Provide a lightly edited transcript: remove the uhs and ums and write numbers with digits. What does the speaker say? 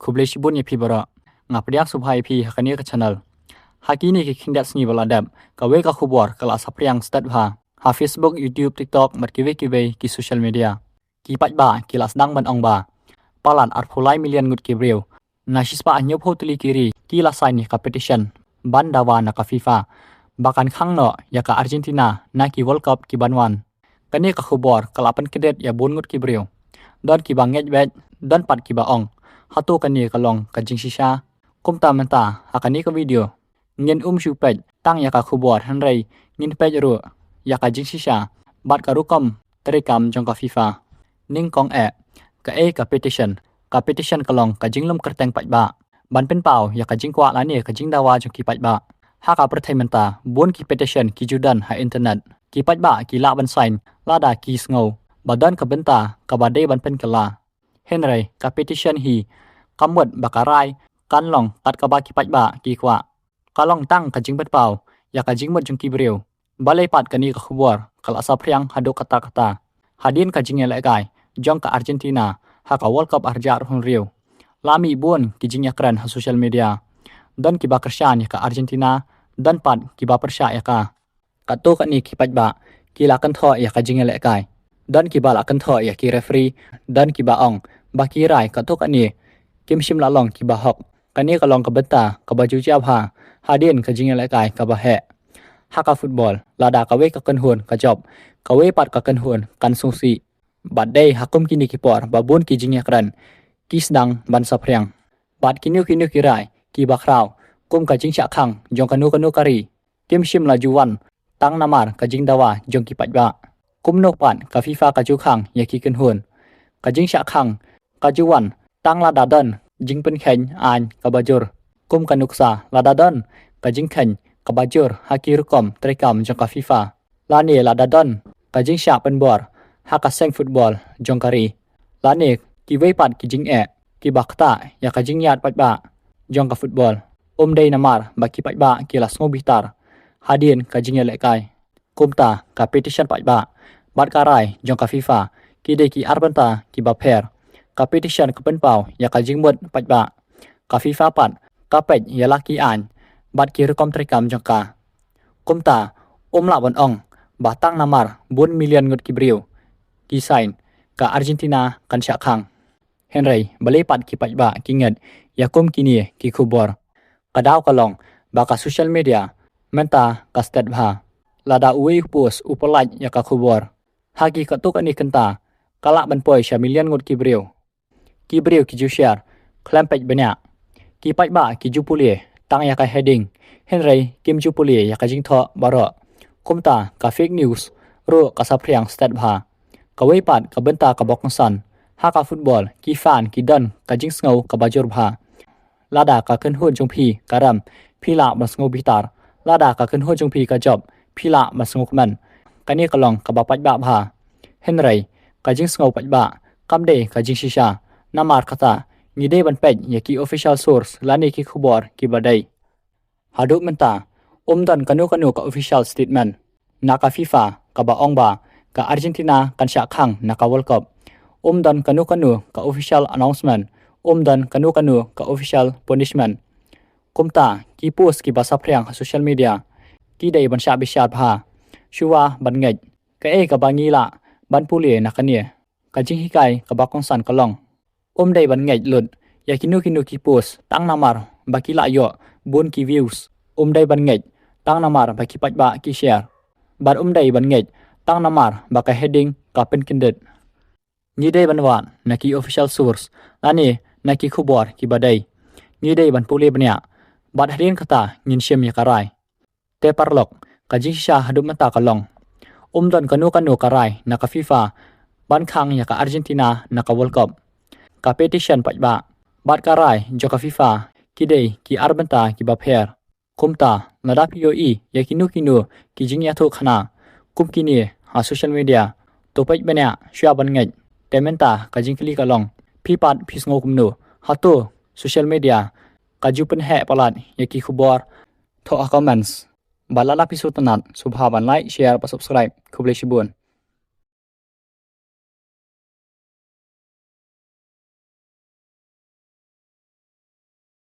kublai shibun ya pi bara ngapdiak subhai pi hakani ka channel hakini ki khindat sni baladab kawe ka khubor kala sapriang stat ha Facebook, YouTube, TikTok mat kiwe ki social media ki pat ba ki las dang ban ong ba palan arphulai million ngut ki breu na shispa anyo photuli kiri ki la sai ni competition ban dawa na ka FIFA bakan khang no ya ka Argentina na ki World Cup ki banwan kani ka khubor kala pan kedet ya bun ngut ki breu don ki banget bet don pat ki ba ong hatu kani kalong ka jing shisha kumta menta hakani ka video ngin shu pej tang ya ka khubor hanrei ngin pej ru ya ka jing shisha bat ka rukom terekam jong ka FIFA ning kong ka competition kalong ka jinglum kerteng paj ba ban pen pau ya ka jing kwa la ni ka jing dawa jong ki paj ba ha ka prathai menta bun ki petition ki judan ha internet ki paj ba ki la ban sign la da ki sngo badan ka benta ka ba de ban pen kala henry ka petition hi kamwat bakarai kan long kat ka ba ki paj ba ki kwa kalong tang ka jing bet pau ya ka jing mot jong ki breu balai pat kani ka khubor kala sapriang hado kata hadin ka jing le gai jong ka Argentina ha ka World Cup arjar hon riu lami bun ki jing yakran ha social media dan ki ba kershan ka Argentina dan pat ki ba persya ya ka to ka ni ki paj ba ki la kan tho ya ka jing le gai dan ki ba la kan tho ya ki referee dan ki ba ong ba ki rai ka to ka ni kim shim la long ki ba hok kani ka long ka beta ka ba ju cha ha hadin ka jing le gai ka ba he haka football lada kawe ka kan huon ka job kawe pat ka kan huon kan susi bat day hakum kini kipor babun ki jing yakran kisdang ban sapriang bat kinu kirai ki bakrau kum ka jing sha khang jong kanu kari kim shim la juwan tang namar ka jing dawa jong ki patba kum nok pan ka FIFA ka ju khang ya ki kan huon ka jing sha khang ka juwan tang la dadan jing pen khen an ka bajur kum kanuksa la dadan ka jing khen kabajur hakirukom terekam jong ka FIFA lani la dadon ka jing sha pen bor haka seng football jong kari lani ki wei pat ki jing ki bakta ya ka jing yat pat ba jong ka football dei namar ba ki pat ba ki la sngo bitar hadin ka jing le kai kumta ka petition pat ba bat karai jong ka FIFA ki de ki arbanta ki ba pher ka petition ka pen pau ya ka jing mot pat ba ka FIFA pat ka pet ya la ki an bat kir kom terekam jongka kumta la bon ong batang namar 4 million ngut ki breu ki sign ka Argentina kan sha khang henry balai pat ki paj ba ki ngat ya kum kini ki khubor kadaw kalong ba ka social media menta ka stat bha lada uwi post upolaj ya ka khubor hagi ka tuk ani kenta kala ban poi sha million ngut ki breu ki ju share klam paj banya ki paj ba ki ju pulie tang ya ka heading henry kim ju puli ya ka jing tho baro kumta ka fake news ro ka sapriang stat bha ka wei pat ka benta ka bok san ha ka football ki fan ki dan ka jing sngo ka bajur bha lada ka kan hun jong phi karam phila ma sngo bitar lada ka kan hun jong phi ka job phila ma sngo man kani ka long ka ba pat ba bha henry ka jing sngo pat ba kam de ka jing shisha namar kata ni de ban pej ya ki official source lani ki khubor ki badai hadu menta dan kanu ka official statement na ka FIFA ka ba ong ba ka Argentina kan sha khang na ka World Cup dan kanu ka official announcement dan kanu ka official punishment kumta ki post ki ba sapriang social media ki dei ban sha bi sha bha shuwa ban ngai ka ka bangila ban puli na kania ka jing hikai ka ba kong san kalong dei ban ngai lut ya kinu ki post tang namar bakila yo bun ki views dei ban ngai tang namar baki pat ba ki share bar dei ban ngai tang namar baka heading ka pen kindet ni dei ban wan na ki official source ani na ki khubor ki badai ni dei ban puli banya bat hadin kata ngin shem ya karai te parlok ka jing sha hadu mata kalong dan kanu karai na ka FIFA ban khang ya ka Argentina na ka World Cup ka petition pat ba bat karai jo ka FIFA ki dei ki arbanta ki ba pher kumta nada POE ya kinu ki jing ya tho khana kum kini ha social media to paj banya shya ban ngai tementa ka jing kli kalong phi pat phi sngo kumnu hato social media ka jupen he palat ya ki khubor tho comments balala episode tanat subha ban like share pa subscribe khuble shibun